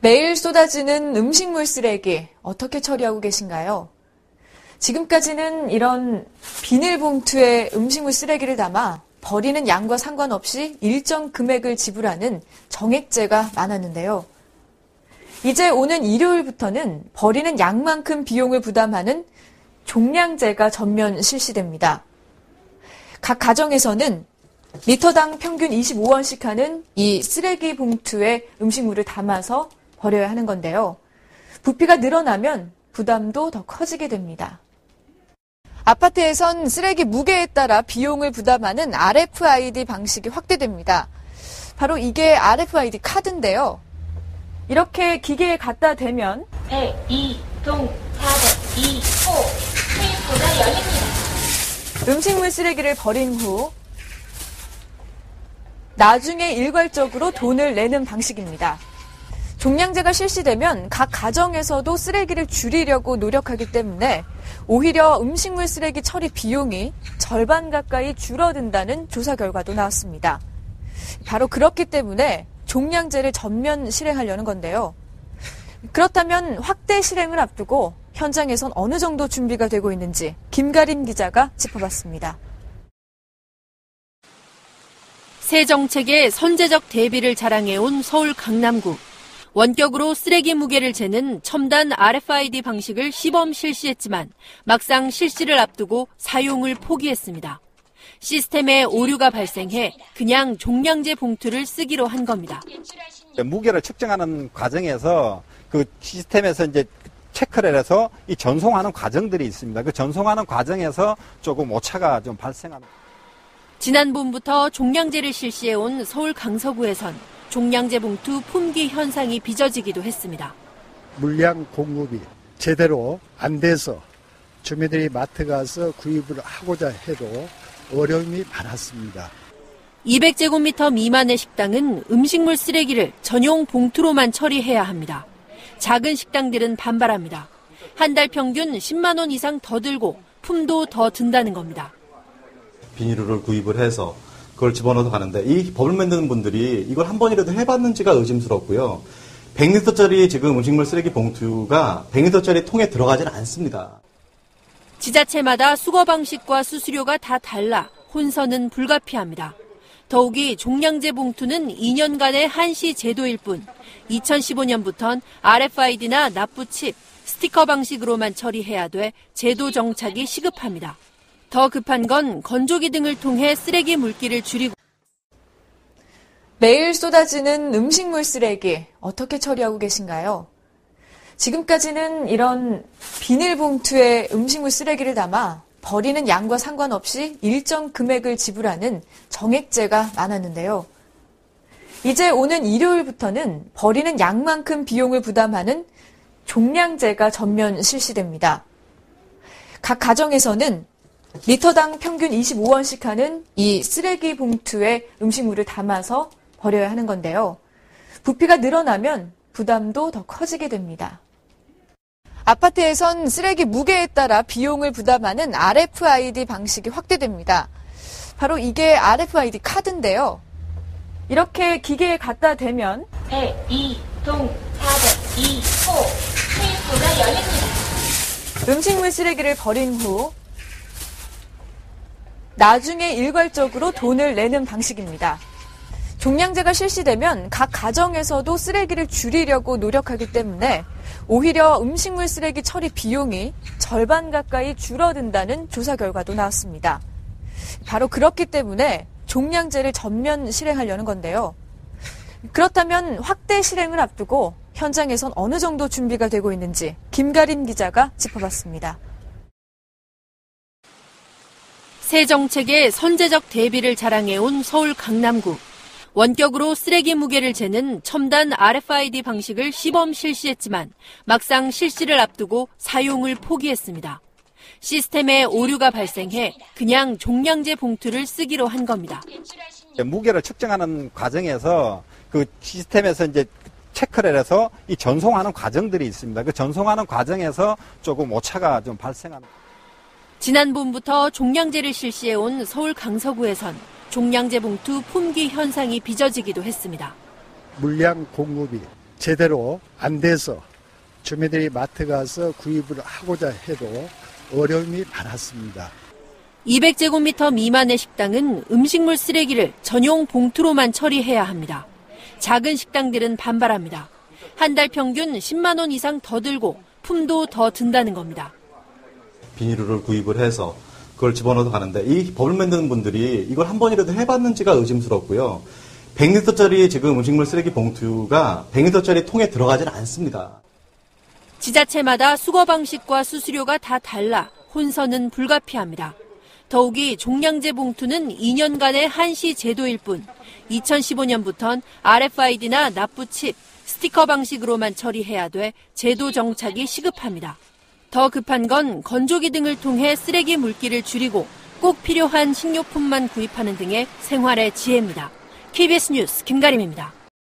매일 쏟아지는 음식물 쓰레기 어떻게 처리하고 계신가요? 지금까지는 이런 비닐봉투에 음식물 쓰레기를 담아 버리는 양과 상관없이 일정 금액을 지불하는 정액제가 많았는데요. 이제 오는 일요일부터는 버리는 양만큼 비용을 부담하는 종량제가 전면 실시됩니다. 각 가정에서는 리터당 평균 25원씩 하는 이 쓰레기 봉투에 음식물을 담아서 버려야 하는 건데요. 부피가 늘어나면 부담도 더 커지게 됩니다. 아파트에선 쓰레기 무게에 따라 비용을 부담하는 RFID 방식이 확대됩니다. 바로 이게 RFID 카드인데요. 이렇게 기계에 갖다 대면 102, 동, 402, 호, 테이프가 열립니다. 음식물 쓰레기를 버린 후 나중에 일괄적으로 돈을 내는 방식입니다. 종량제가 실시되면 각 가정에서도 쓰레기를 줄이려고 노력하기 때문에 오히려 음식물 쓰레기 처리 비용이 절반 가까이 줄어든다는 조사 결과도 나왔습니다. 바로 그렇기 때문에 종량제를 전면 실행하려는 건데요. 그렇다면 확대 실행을 앞두고 현장에선 어느 정도 준비가 되고 있는지 김가림 기자가 짚어봤습니다. 새 정책의 선제적 대비를 자랑해온 서울 강남구. 원격으로 쓰레기 무게를 재는 첨단 RFID 방식을 시범 실시했지만 막상 실시를 앞두고 사용을 포기했습니다. 시스템에 오류가 발생해 그냥 종량제 봉투를 쓰기로 한 겁니다. 무게를 측정하는 과정에서 그 시스템에서 이제 체크를 해서 이 전송하는 과정들이 있습니다. 그 전송하는 과정에서 조금 오차가 좀 발생합니다. 지난 봄부터 종량제를 실시해온 서울 강서구에선 종량제 봉투 품귀 현상이 빚어지기도 했습니다. 물량 공급이 제대로 안 돼서 주민들이 마트 가서 구입을 하고자 해도 어려움이 많았습니다. 200제곱미터 미만의 식당은 음식물 쓰레기를 전용 봉투로만 처리해야 합니다. 작은 식당들은 반발합니다. 한 달 평균 10만 원 이상 더 들고 품도 더 든다는 겁니다. 비닐을 구입을 해서 그걸 집어넣어서 가는데 이 법을 만드는 분들이 이걸 한 번이라도 해봤는지가 의심스럽고요. 100리터짜리 지금 음식물 쓰레기 봉투가 100리터짜리 통에 들어가지는 않습니다. 지자체마다 수거 방식과 수수료가 다 달라 혼선은 불가피합니다. 더욱이 종량제 봉투는 2년간의 한시 제도일 뿐 2015년부턴 RFID나 납부칩, 스티커 방식으로만 처리해야 돼 제도 정착이 시급합니다. 더 급한 건 건조기 등을 통해 쓰레기 물기를 줄이고 매일 쏟아지는 음식물 쓰레기 어떻게 처리하고 계신가요? 지금까지는 이런 비닐봉투에 음식물 쓰레기를 담아 버리는 양과 상관없이 일정 금액을 지불하는 정액제가 많았는데요. 이제 오는 일요일부터는 버리는 양만큼 비용을 부담하는 종량제가 전면 실시됩니다. 각 가정에서는 리터당 평균 25원씩 하는 이 쓰레기 봉투에 음식물을 담아서 버려야 하는 건데요. 부피가 늘어나면 부담도 더 커지게 됩니다. 아파트에선 쓰레기 무게에 따라 비용을 부담하는 RFID 방식이 확대됩니다. 바로 이게 RFID 카드인데요. 이렇게 기계에 갖다 대면 102, 동, 402, 호, 테이프가 열립니다. 음식물 쓰레기를 버린 후 나중에 일괄적으로 돈을 내는 방식입니다. 종량제가 실시되면 각 가정에서도 쓰레기를 줄이려고 노력하기 때문에 오히려 음식물 쓰레기 처리 비용이 절반 가까이 줄어든다는 조사 결과도 나왔습니다. 바로 그렇기 때문에 종량제를 전면 실행하려는 건데요. 그렇다면 확대 실행을 앞두고 현장에선 어느 정도 준비가 되고 있는지 김가림 기자가 짚어봤습니다. 새 정책의 선제적 대비를 자랑해온 서울 강남구. 원격으로 쓰레기 무게를 재는 첨단 RFID 방식을 시범 실시했지만 막상 실시를 앞두고 사용을 포기했습니다. 시스템에 오류가 발생해 그냥 종량제 봉투를 쓰기로 한 겁니다. 무게를 측정하는 과정에서 그 시스템에서 이제 체크를 해서 이 전송하는 과정들이 있습니다. 그 전송하는 과정에서 조금 오차가 좀 발생합니다. 지난 봄부터 종량제를 실시해온 서울 강서구에선 종량제 봉투 품귀 현상이 빚어지기도 했습니다. 물량 공급이 제대로 안 돼서 주민들이 마트 가서 구입을 하고자 해도 어려움이 많았습니다. 200제곱미터 미만의 식당은 음식물 쓰레기를 전용 봉투로만 처리해야 합니다. 작은 식당들은 반발합니다. 한 달 평균 10만 원 이상 더 들고 품도 더 든다는 겁니다. 비닐을 구입을 해서 그걸 집어넣어서 가는데 이 법을 만드는 분들이 이걸 한 번이라도 해봤는지가 의심스럽고요. 100리터짜리 지금 음식물 쓰레기 봉투가 100리터짜리 통에 들어가지는 않습니다. 지자체마다 수거 방식과 수수료가 다 달라 혼선은 불가피합니다. 더욱이 종량제 봉투는 2년간의 한시 제도일 뿐 2015년부턴 RFID나 납부칩, 스티커 방식으로만 처리해야 돼 제도 정착이 시급합니다. 더 급한 건 건조기 등을 통해 쓰레기 물기를 줄이고 꼭 필요한 식료품만 구입하는 등의 생활의 지혜입니다. KBS 뉴스 김가림입니다.